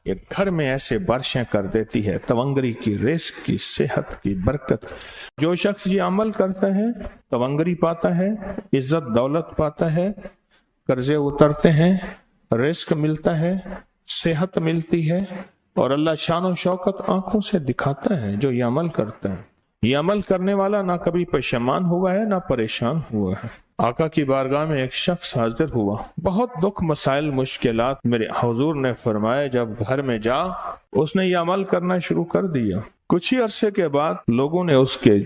एक घर में ऐसे बारिशें कर देती है, तवंगरी की, रिस्क की, सेहत की, बरकत। जो शख्स ये अमल करता है तवंगरी पाता है, इज्जत दौलत पाता है, कर्जे उतरते हैं, रिस्क मिलता है, सेहत मिलती है, और अल्लाह शान और शौकत आंखों से दिखाता है जो ये अमल करता है। ये अमल करने वाला ना कभी परेशान हुआ है ना परेशान हुआ है। आका की बारगाह में एक शख्स हाजिर हुआ, बहुत दुख मसाइल मुश्किलात मेरे हुजूर ने फरमाया जब घर में जा, उसने ये अमल करना शुरू कर दिया। कुछ ही अरसे के बाद लोगों ने उसके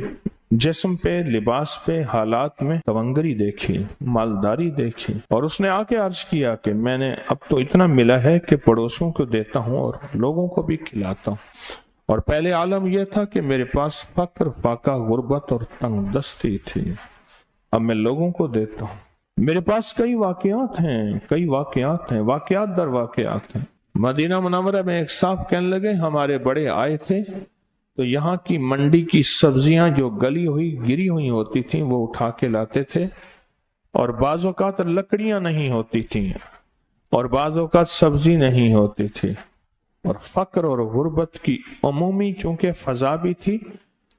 जिस्म पे, लिबास पे, हालात में तवंगरी देखी, मालदारी देखी, और उसने आके अर्ज किया कि मैंने अब तो इतना मिला है कि पड़ोसों को देता हूँ और लोगों को भी खिलाता हूँ, और पहले आलम यह था कि मेरे पास फक्र, फाका, गुर्बत और तंगदस्ती थी, अब मैं लोगों को देता हूँ। मेरे पास कई वाकयात हैं, वाकयात दर वाकयात हैं। मदीना मुनव्वरा में एक साहब कहने लगे, हमारे बड़े आए थे तो यहाँ की मंडी की सब्जियां जो गली हुई गिरी हुई होती थी वो उठा के लाते थे, और बाज़ औक़ात लकड़ियां नहीं होती थी, और बाज़ औक़ात सब्जी नहीं होती थी, और फक्र और गुर्बत की अमूमी चूंकि फजा भी थी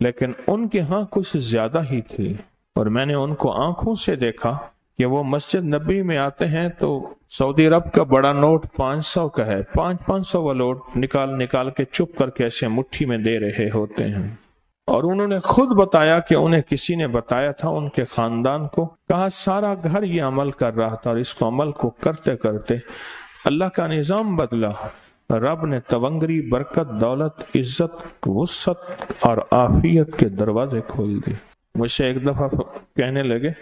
लेकिन उनके यहाँ कुछ ज्यादा ही थी। और मैंने उनको आंखों से देखा कि वो मस्जिद नबी में आते हैं तो सऊदी अरब का बड़ा नोट 500 का है, 500 वाला नोट निकाल के चुप करके ऐसे मुट्ठी में दे रहे होते हैं। और उन्होंने खुद बताया कि उन्हें किसी ने बताया था, उनके खानदान को कहा सारा घर ये अमल कर रहा था, और इसको अमल को करते करते अल्लाह का निजाम बदला। रब ने तवंगरी, बरकत, दौलत, इज्जत, वुसअत और आफियत के दरवाजे खोल दिए। मुझसे एक दफा कहने लगे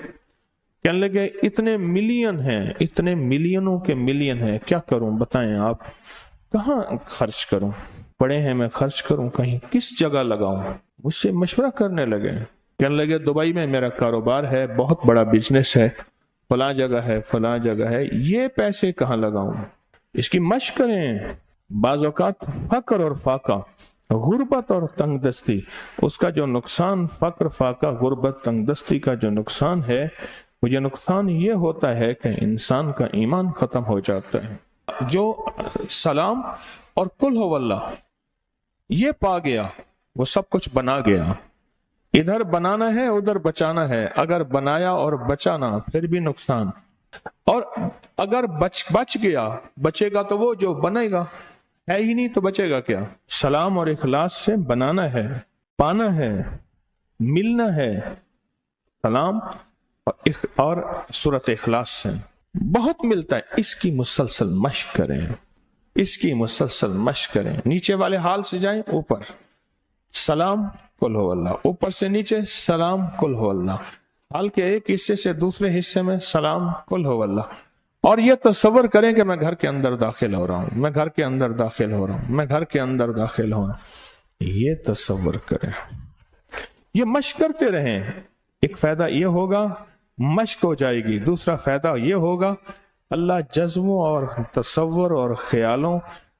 इतने मिलियन हैं, इतने मिलियनों के मिलियन हैं, क्या करूं बताएं आप, कहाँ खर्च करूं, पड़े हैं मैं खर्च करूं, कहीं किस जगह लगाऊं। मुझसे मशवरा करने लगे, कहने लगे दुबई में मेरा कारोबार है, बहुत बड़ा बिजनेस है, फला जगह है, ये पैसे कहाँ लगाऊं, इसकी मशक करें। बाज़ औक़ात फक्र और फाका, गुर्बत और तंगदस्ती, उसका जो नुकसान, फक्र, फाका, गुर्बत, तंगदस्ती का जो नुकसान है, वो ये नुकसान ये होता है कि इंसान का ईमान खत्म हो जाता है। जो सलाम और कुल हो वल्लाह ये पा गया, वो सब कुछ बना गया। इधर बनाना है, उधर बचाना है, अगर बनाया और बचाना फिर भी नुकसान, और अगर बच गया, बचेगा तो वो जो बनेगा, है ही नहीं तो बचेगा क्या। सलाम और इखलास से बनाना है, पाना है, मिलना है, सलाम और सूरत इखलास से बहुत मिलता है। इसकी मुसलसल मश्क करें, नीचे वाले हाल से जाएं ऊपर, सलाम कुल हो अल्लाह, ऊपर से नीचे सलाम कुल हो अल्लाह, हाल के एक हिस्से से दूसरे हिस्से में सलाम कुल हो अल्लाह। और ये तसव्वुर करें कि मैं घर के अंदर दाखिल हो रहा हूं, मैं घर के अंदर दाखिल हो रहा हूं, मैं घर के अंदर दाखिल हो रहा हूं, ये तसव्वुर करें, ये मश्क करते रहें। एक फायदा ये होगा, मश्क हो जाएगी, दूसरा फायदा ये होगा, अल्लाह जज्बों और तसव्वुर और ख्यालों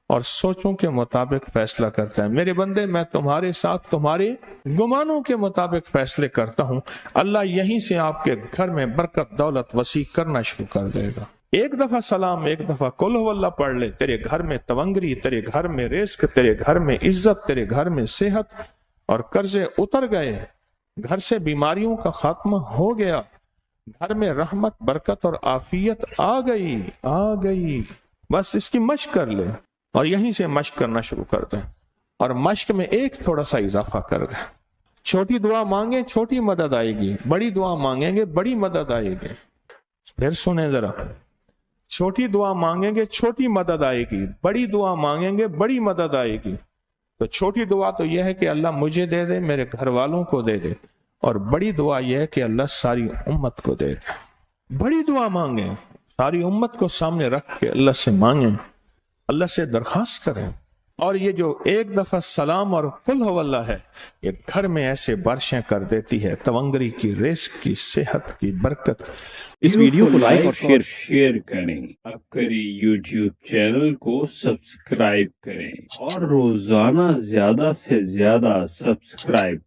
और सोचों के मुताबिक फैसला करता है। मेरे बंदे, मैं तुम्हारे साथ तुम्हारे गुमानों के मुताबिक फैसले करता हूं, अल्लाह यहीं से आपके घर में बरकत, दौलत वसी करना शुरू कर देगा। एक दफा सलाम, एक दफा कुल हुवल्लाह पढ़ ले, तेरे घर में तवंगरी, तेरे घर में रिस्क, तेरे घर में इज्जत, तेरे घर में सेहत, और कर्जे उतर गए, घर से बीमारियों का खात्मा हो गया, घर में रहमत, बरकत और आफियत आ गई। बस इसकी मश्क कर ले, और यहीं से मश्क करना शुरू कर दे, और मश्क में एक थोड़ा सा इजाफा कर दे। छोटी दुआ मांगे, छोटी मदद आएगी, बड़ी दुआ मांगेंगे, बड़ी मदद आएगी। फिर सुने जरा, छोटी दुआ मांगेंगे, छोटी मदद आएगी, बड़ी दुआ मांगेंगे, बड़ी मदद आएगी। तो छोटी दुआ तो यह है कि अल्लाह मुझे दे दे, मेरे घर वालों को दे दे, और बड़ी दुआ यह है कि अल्लाह सारी उम्मत को दे दे। बड़ी दुआ मांगे, सारी उम्मत को सामने रख के अल्लाह से मांगे, अल्लाह से दरखास्त करें। और ये जो एक दफा सलाम और कुल हुवल्लाह है, ये घर में ऐसे बारिशें कर देती है, तवंगरी की, रिस्क की, सेहत की, बरकत। इस वीडियो को लाइक और शेयर करें, अपकरी यूट्यूब चैनल को सब्सक्राइब करें, और रोजाना ज्यादा से ज्यादा सब्सक्राइब